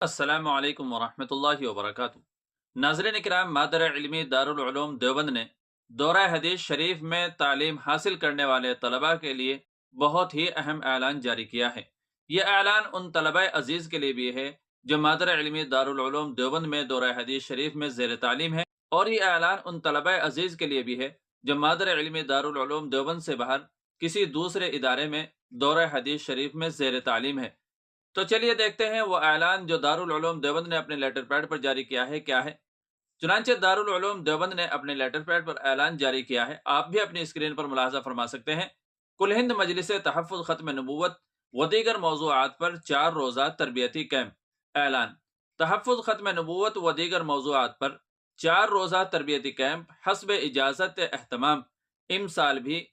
अस्सलाम वालेकुम वरहमतुल्लाहि वबरकातुहू। नाज़रीन इकराम, मादर इल्मी दारुल उलूम देवबंद ने दौरा हदीस शरीफ में तालीम हासिल करने वाले तलबा के लिए बहुत ही अहम ऐलान जारी किया है। यह ऐलान उन तलबा अजीज़ के लिए भी है जो मादर इल्मी दारुल उलूम देवबंद में दौरा हदीस शरीफ में ज़ेर तालीम है, और यह ऐलान उन तलबा अजीज़ के लिए भी है जो मादर इल्मी दारुल उलूम देवबंद से बाहर किसी दूसरे इदारे में दौरा हदीस शरीफ में ज़ेर तालीम है। तो चलिए देखते हैं वो ऐलान जो दारुल उलूम देवबंद ने अपने लेटर पैड पर जारी किया है क्या है। चुनांचे दारुल उलूम देवबंद ने अपने लेटर पैड पर ऐलान जारी किया है, आप भी अपनी स्क्रीन पर मुलाहजा फरमा सकते हैं। कुल हिंद मजलिस तहफ़्फ़ुज़ ख़त्म नबूवत व दीगर मौज़ूआत पर 4 रोज़ा तरबियती कैंप। ऐलान। तहफ़्फ़ुज़ ख़त्म नबूवत व दीगर मौज़ूआत पर 4 रोज़ा तरबियती कैंप हस्ब इजाज़त एहतमाम इमसाल भी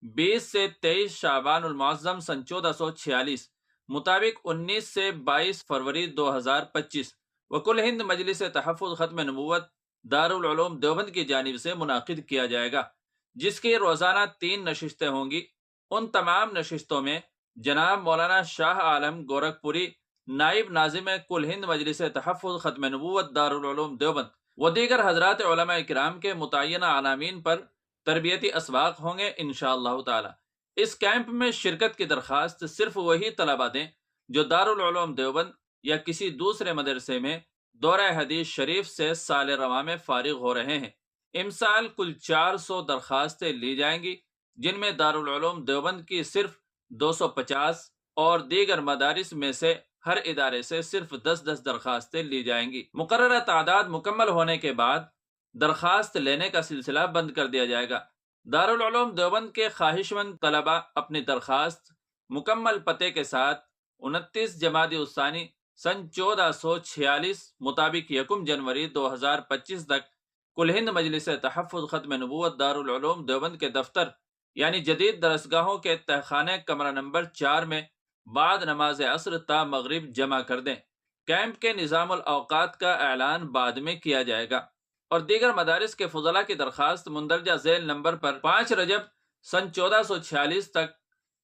20 से 23 शाबानुल मुअज़्ज़म सन 1446 मुताबिक 19 से 22 फरवरी 2025 वकुल हिंद मजलिस तहफ़्फ़ुज़ ख़त्म नबूवत दारुल उलूम देवबंद की जानिब से मुनाकिद किया जाएगा, जिसकी रोज़ाना 3 नशिस्तें होंगी। उन तमाम नशिस्तों में जनाब मौलाना शाह आलम गोरखपुरी, नाइब नाज़िम कुल हिंद मजलिस तहफ़्फ़ुज़ ख़त्म नबूवत दारुल उलूम देवबंद व दीगर हज़रात उलमा इकराम के मुतय्यना अनामीन पर तरबियती असवाक़ होंगे इंशाअल्लाह ताला। इस कैंप में शिरकत की दरख्वास्त सिर्फ वही तलबा दें जो दारुल उलूम देवबंद या किसी दूसरे मदरसे में दौरा हदीस शरीफ से साल रवा में फारिग हो रहे हैं। इमसाल कुल 400 दरख्वास्तें ली जाएंगी, जिनमें दारुल उलूम देवबंद की सिर्फ 250 और दीगर मदारिस में से हर इदारे से सिर्फ 10-10 दरख्वास्तें ली जाएंगी। मुकर्ररा तादाद मुकम्मल होने के बाद दरख्वास्त लेने का सिलसिला बंद कर दिया जाएगा। दारुल उलूम देवबंद के ख्वाहिशमंद तलबा अपनी दरख्वास्त मुकम्मल पते के साथ 29 जमादी उस्सानी सन 1446 मुताबिक 1 जनवरी 2025 तक कुल हिंद मजलिस तहफ़्फ़ुज़ ख़त्म नबूवत दारुल उलूम देवबंद के दफ्तर यानी जदीद दरसगाहों के तहखाने कमरा नंबर 4 में बाद नमाज असर ता मगरिब जमा कर दें। कैंप के निज़ामुल औक़ात का ऐलान बाद में किया जाएगा और दीगर मदारिस के फुज़ला की दरख्वास्त मुंदरजा झेल नंबर पर 5 रजब सन 1446 तक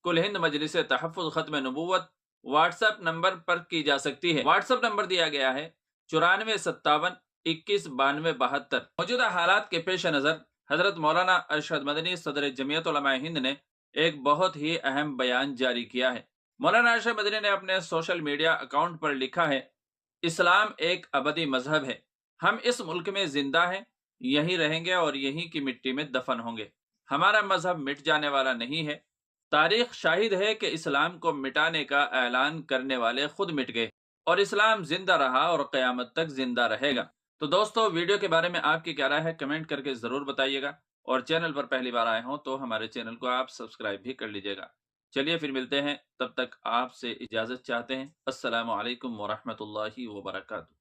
कुल हिंद मजलिस तहफ़्फ़ुज़ ख़त्म नबूवत व्हाट्सएप नंबर पर की जा सकती है। व्हाट्सएप नंबर दिया गया है 9457219272। मौजूदा हालात के पेश नज़र हजरत मौलाना अरशद मदनी सदर जमीयत उलमा हिंद ने एक बहुत ही अहम बयान जारी किया है। मौलाना अरशद मदनी ने अपने सोशल मीडिया अकाउंट पर लिखा है, इस्लाम एक अबदी मजहब है, हम इस मुल्क में जिंदा हैं, यहीं रहेंगे और यहीं की मिट्टी में दफन होंगे। हमारा मजहब मिट जाने वाला नहीं है। तारीख शाहिद है कि इस्लाम को मिटाने का ऐलान करने वाले खुद मिट गए और इस्लाम जिंदा रहा और क़यामत तक जिंदा रहेगा। तो दोस्तों, वीडियो के बारे में आपकी क्या राय है कमेंट करके ज़रूर बताइएगा, और चैनल पर पहली बार आए हों तो हमारे चैनल को आप सब्सक्राइब भी कर लीजिएगा। चलिए फिर मिलते हैं, तब तक आपसे इजाज़त चाहते हैं। अस्सलामु अलैकुम वरहमतुल्लाहि वबरकातुहू।